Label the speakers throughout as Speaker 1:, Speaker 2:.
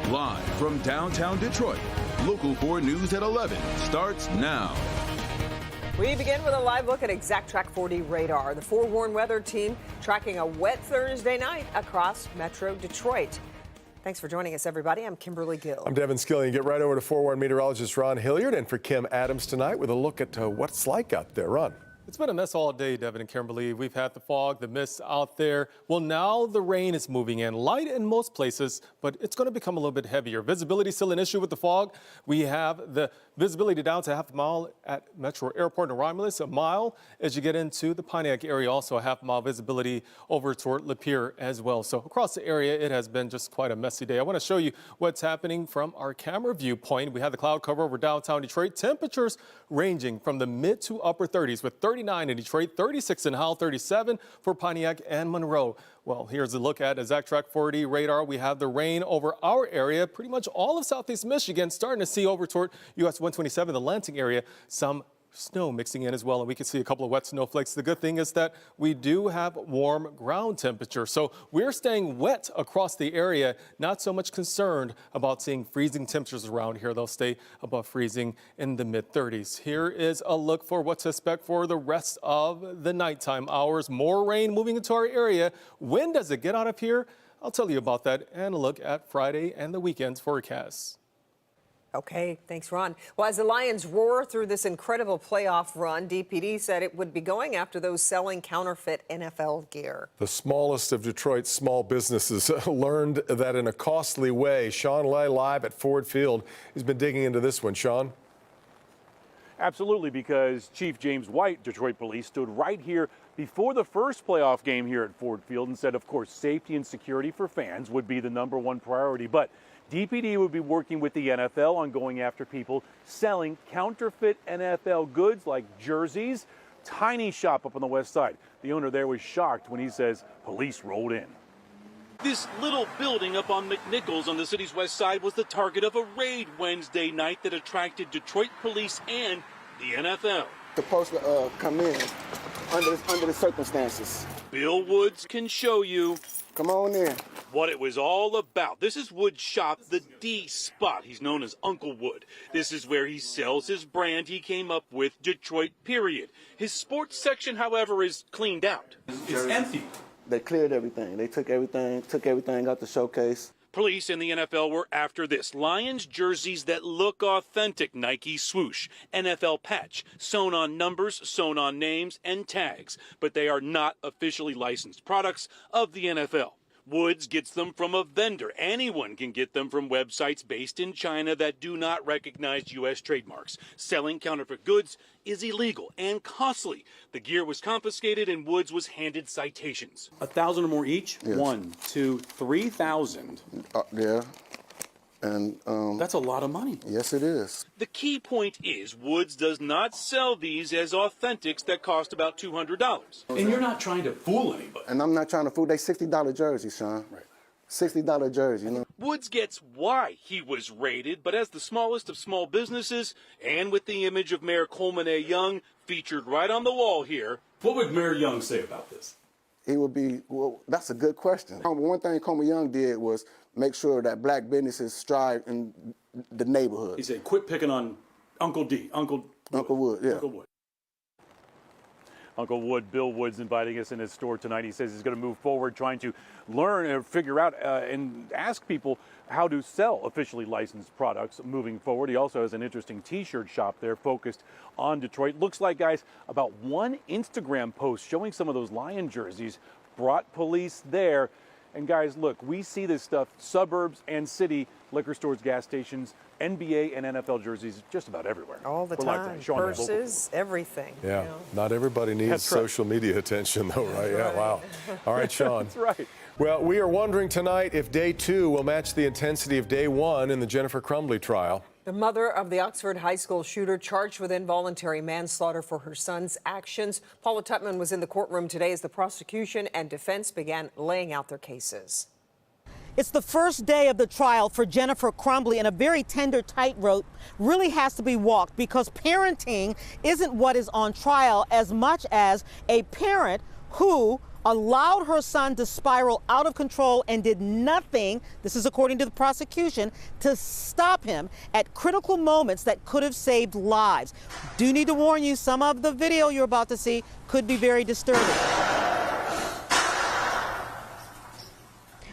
Speaker 1: Live from downtown Detroit, Local 4 News at 11 starts now.
Speaker 2: We begin with a live look at Exact Track 40 radar. The forewarned weather team tracking a wet Thursday night across Metro Detroit. Thanks for joining us, everybody. I'm Kimberly Gill.
Speaker 3: I'm Devin Skilling. Get right over to forewarned meteorologist Ron Hilliard and for Kim Adams tonight with a look at what it's like out there. Ron.
Speaker 4: It's been a mess all day, Devin and Kimberly. We've had the fog, the mist out there. Well, now the rain is moving in, light in most places, but it's going to become a little bit heavier. Visibility still an issue with the fog. We have the visibility down to half a mile at Metro Airport in Romulus, a mile as you get into the Pontiac area, also a half mile visibility over toward Lapeer as well. So across the area, it has been just quite a messy day. I want to show you what's happening from our camera viewpoint. We have the cloud cover over downtown Detroit. Temperatures ranging from the mid to upper 30s with 39 in Detroit, 36 in Howell, 37 for Pontiac and Monroe. Well, here's a look at Exact Track 40 radar. We have the rain over our area, pretty much all of southeast Michigan, starting to see over toward US 127, the Lansing area, some snow mixing in as well, and we can see a couple of wet snowflakes. The good thing is that we do have warm ground temperature, so we're staying wet across the area, not so much concerned about seeing freezing temperatures around here. They'll stay above freezing in the mid-30s. Here is a look for what to expect for the rest of the nighttime hours. More rain moving into our area. When does it get out of here? I'll tell you about that and a look at Friday and the weekend's forecasts.
Speaker 2: Okay, thanks, Ron. Well, as the Lions roar through this incredible playoff run, DPD said it would be going after those selling counterfeit NFL gear.
Speaker 3: The smallest of Detroit's small businesses learned that in a costly way. Sean Leya live at Ford Field. He's been digging into this one. Sean?
Speaker 5: Absolutely, because Chief James White, Detroit Police, stood right here before the first playoff game here at Ford Field and said, of course, safety and security for fans would be the #1 priority. But DPD would be working with the NFL on going after people selling counterfeit NFL goods like jerseys. Tiny shop up on the west side. The owner there was shocked when he says police rolled in.
Speaker 6: This little building up on McNichols on the city's west side was the target of a raid Wednesday night that attracted Detroit police and the NFL.
Speaker 7: Supposed to come in under the circumstances.
Speaker 6: Bill Woods can show you.
Speaker 7: Come on in.
Speaker 6: What it was all about. This is Wood's shop, the D spot. He's known as Uncle Wood. This is where he sells his brand he came up with, Detroit, period. His sports section, however, is cleaned out. It's empty.
Speaker 7: They cleared everything. They took everything out the showcase.
Speaker 6: Police and the NFL were after this. Lions jerseys that look authentic. Nike swoosh, NFL patch, sewn on numbers, sewn on names, and tags. But they are not officially licensed products of the NFL. Woods gets them from a vendor. Anyone can get them from websites based in China that do not recognize U.S. trademarks. Selling counterfeit goods is illegal and costly. The gear was confiscated and Woods was handed citations.
Speaker 8: 1,000 or more each?
Speaker 7: Yes.
Speaker 8: 1, 2, 3,000.
Speaker 7: Yeah. And
Speaker 8: That's a lot of money.
Speaker 7: yes, it is.
Speaker 6: The key point is Woods does not sell these as authentics that cost about $200.
Speaker 8: And you're not trying to fool anybody.
Speaker 7: And I'm not trying to fool. They $60 jerseys, Sean.
Speaker 8: Right.
Speaker 7: $60 jersey, you know.
Speaker 6: Woods gets why he was raided, but as the smallest of small businesses, and with the image of Mayor Coleman A. Young featured right on the wall here.
Speaker 8: What would Mayor Young say about this?
Speaker 7: He would be, well, that's a good question. One thing Coleman Young did was make sure that black businesses strive in the neighborhood.
Speaker 8: He said, quit picking on Uncle D, Uncle
Speaker 7: Wood, yeah.
Speaker 8: Uncle Wood.
Speaker 5: Uncle Wood, Bill Woods, inviting us in his store tonight. He says he's going to move forward trying to learn and figure out and ask people how to sell officially licensed products moving forward. He also has an interesting T-shirt shop there focused on Detroit. Looks like, guys, about one Instagram post showing some of those Lion jerseys brought police there. And guys, look, we see this stuff, suburbs and city, liquor stores, gas stations, NBA and NFL jerseys, just about everywhere.
Speaker 2: All the
Speaker 5: We're like
Speaker 2: time.
Speaker 5: that. Sean,
Speaker 2: Purses, everything.
Speaker 3: Yeah.
Speaker 2: You know.
Speaker 3: Not everybody needs
Speaker 5: That's right.
Speaker 3: social media attention, though, right? Yeah, wow. All right, Sean.
Speaker 5: That's right.
Speaker 3: Well, we are wondering tonight if day 2 will match the intensity of day 1 in the Jennifer Crumbley trial.
Speaker 2: The mother of the Oxford High School shooter charged with involuntary manslaughter for her son's actions. Paula Tutman was in the courtroom today as the prosecution and defense began laying out their cases.
Speaker 9: It's the first day of the trial for Jennifer Crumbley, and a very tender tightrope really has to be walked because parenting isn't what is on trial as much as a parent who allowed her son to spiral out of control and did nothing, this is according to the prosecution, to stop him at critical moments that could have saved lives. Do need to warn you, some of the video you're about to see could be very disturbing.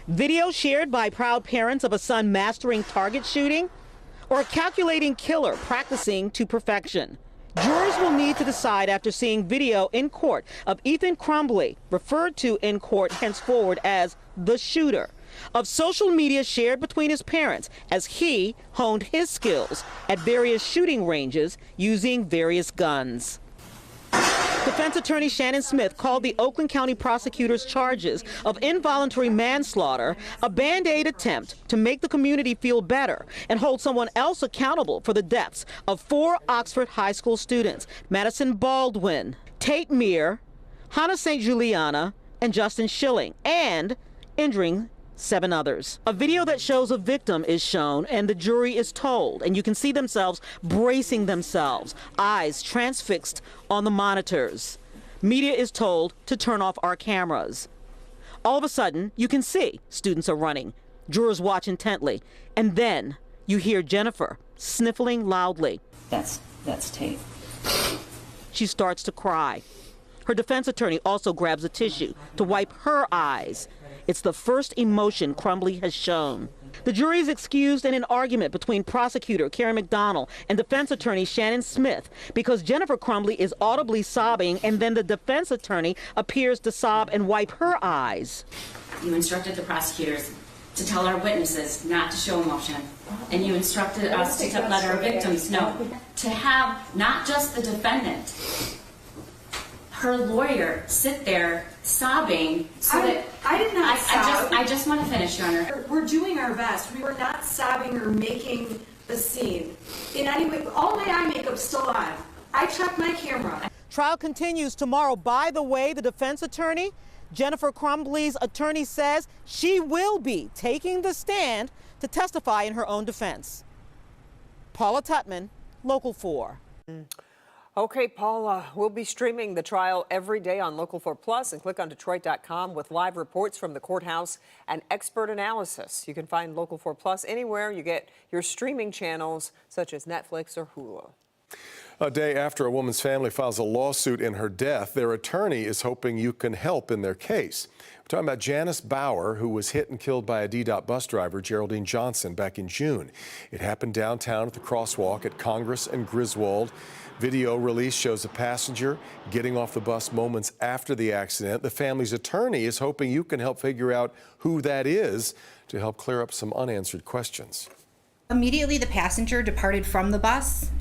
Speaker 9: Video shared by proud parents of a son mastering target shooting or a calculating killer practicing to perfection. Jurors will need to decide after seeing video in court of Ethan Crumbley, referred to in court henceforward as the shooter, of social media shared between his parents as he honed his skills at various shooting ranges using various guns. Defense attorney Shannon Smith called the Oakland County prosecutor's charges of involuntary manslaughter a Band-Aid attempt to make the community feel better and hold someone else accountable for the deaths of 4 Oxford High School students, Madison Baldwin, Tate Meir, Hannah St. Juliana, and Justin Schilling, and injuring 7 others. A video that shows a victim is shown and the jury is told, and you can see themselves bracing themselves, eyes transfixed on the monitors. Media is told to turn off our cameras. All of a sudden, you can see students are running. Jurors watch intently, and then you hear Jennifer sniffling loudly.
Speaker 10: That's Tate.
Speaker 9: She starts to cry. Her defense attorney also grabs a tissue to wipe her eyes. It's the first emotion Crumbley has shown. The jury is excused in an argument between prosecutor Karen McDonald and defense attorney Shannon Smith because Jennifer Crumbley is audibly sobbing, and then the defense attorney appears to sob and wipe her eyes.
Speaker 10: You instructed the prosecutors to tell our witnesses not to show emotion, and you instructed us to let our victims know. To have not just the defendant, her lawyer sit there sobbing so that
Speaker 11: I did not sob.
Speaker 10: I just want to finish, Your Honor.
Speaker 11: We're doing our best. We were not sobbing or making the scene in any way. All my eye makeup's still on. I checked my camera.
Speaker 9: Trial continues tomorrow. By the way, the defense attorney, Jennifer Crumbley's attorney, says she will be taking the stand to testify in her own defense. Paula Tutman, Local 4.
Speaker 2: Okay, Paula, we'll be streaming the trial every day on Local 4 Plus, and click on Detroit.com with live reports from the courthouse and expert analysis. You can find Local 4 Plus anywhere you get your streaming channels, such as Netflix or Hulu.
Speaker 3: A day after a woman's family files a lawsuit in her death, their attorney is hoping you can help in their case. We're talking about Janice Bower, who was hit and killed by a DDOT bus driver, Geraldine Johnson, back in June. It happened downtown at the crosswalk at Congress and Griswold. Video release shows a passenger getting off the bus moments after the accident. The family's attorney is hoping you can help figure out who that is to help clear up some unanswered questions.
Speaker 12: Immediately, the passenger departed from the bus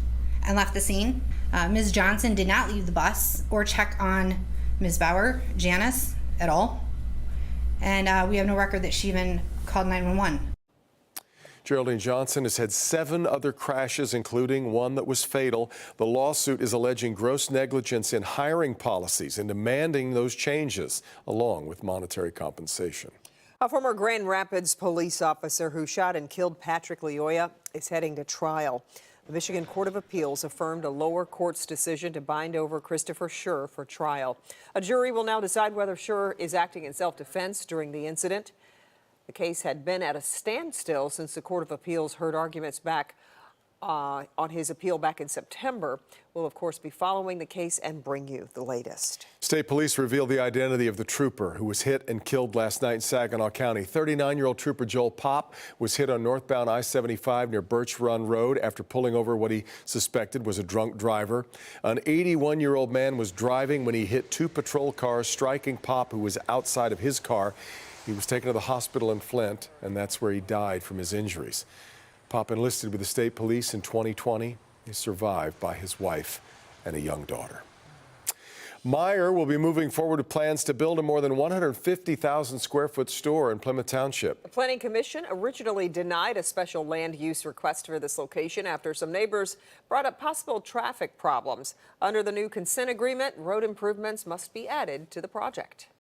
Speaker 12: and left the scene. Ms. Johnson did not leave the bus or check on Ms. Bower, Janice, at all. And we have no record that she even called 911.
Speaker 3: Geraldine Johnson has had 7 other crashes, including one that was fatal. The lawsuit is alleging gross negligence in hiring policies and demanding those changes, along with monetary compensation.
Speaker 2: A former Grand Rapids police officer who shot and killed Patrick Leya is heading to trial. The Michigan Court of Appeals affirmed a lower court's decision to bind over Christopher Schur for trial. A jury will now decide whether Schur is acting in self-defense during the incident. The case had been at a standstill since the Court of Appeals heard arguments back on his appeal back in September. We'll, of course, be following the case and bring you the latest.
Speaker 3: State police revealed the identity of the trooper who was hit and killed last night in Saginaw County. 39-year-old trooper Joel Popp was hit on northbound I-75 near Birch Run Road after pulling over what he suspected was a drunk driver. An 81-year-old man was driving when he hit 2 patrol cars, striking Popp, who was outside of his car. He was taken to the hospital in Flint, and that's where he died from his injuries. Popp enlisted with the state police in 2020. He's survived by his wife and a young daughter. Meyer will be moving forward with plans to build a more than 150,000 square foot store in Plymouth Township.
Speaker 2: The Planning Commission originally denied a special land use request for this location after some neighbors brought up possible traffic problems. Under the new consent agreement, road improvements must be added to the project.